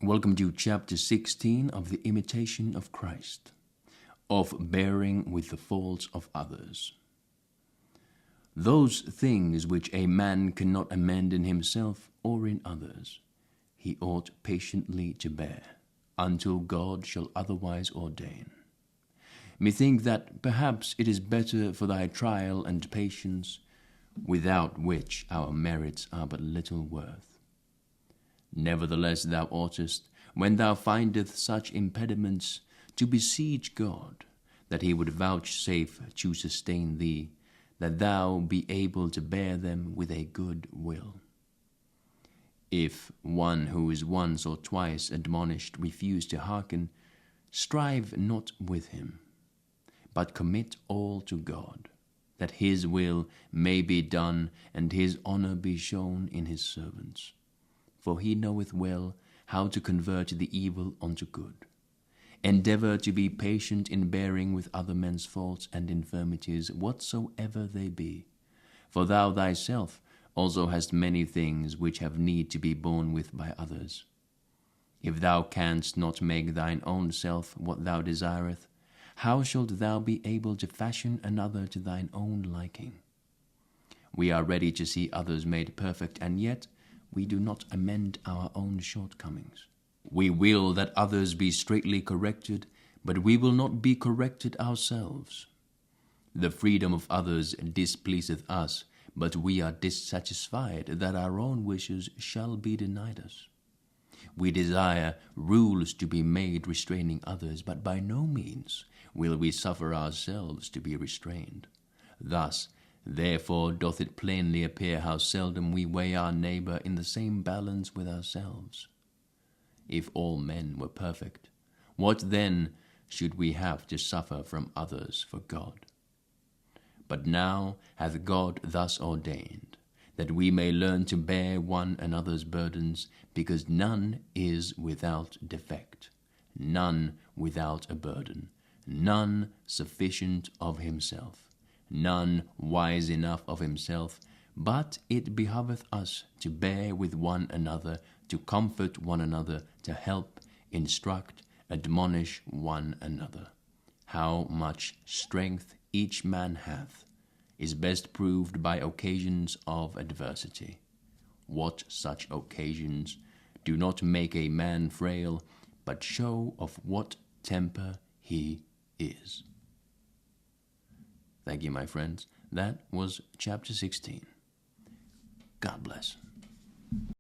Welcome to chapter 16 of the Imitation of Christ, of bearing with the faults of others. Those things which a man cannot amend in himself or in others, he ought patiently to bear, until God shall otherwise ordain. Methink that perhaps it is better for thy trial and patience, without which our merits are but little worth. Nevertheless thou oughtest, when thou findest such impediments, to beseech God, that he would vouchsafe to sustain thee, that thou be able to bear them with a good will. If one who is once or twice admonished refuse to hearken, strive not with him, but commit all to God, that his will may be done and his honor be shown in his servants. For he knoweth well how to convert the evil unto good. Endeavor to be patient in bearing with other men's faults and infirmities, whatsoever they be. For thou thyself also hast many things which have need to be borne with by others. If thou canst not make thine own self what thou desireth, how shalt thou be able to fashion another to thine own liking? We are ready to see others made perfect, and yet we do not amend our own shortcomings. We will that others be straightly corrected, but we will not be corrected ourselves. The freedom of others displeaseth us, but we are dissatisfied that our own wishes shall be denied us. We desire rules to be made restraining others, but by no means will we suffer ourselves to be restrained. Thus, therefore doth it plainly appear how seldom we weigh our neighbor in the same balance with ourselves. If all men were perfect, what then should we have to suffer from others for God? But now hath God thus ordained, that we may learn to bear one another's burdens, because none is without defect, none without a burden, none sufficient of himself, none wise enough of himself, but it behoveth us to bear with one another, to comfort one another, to help, instruct, admonish one another. How much strength each man hath is best proved by occasions of adversity. What such occasions do not make a man frail, but show of what temper he is. Thank you, my friends. That was chapter 16. God bless.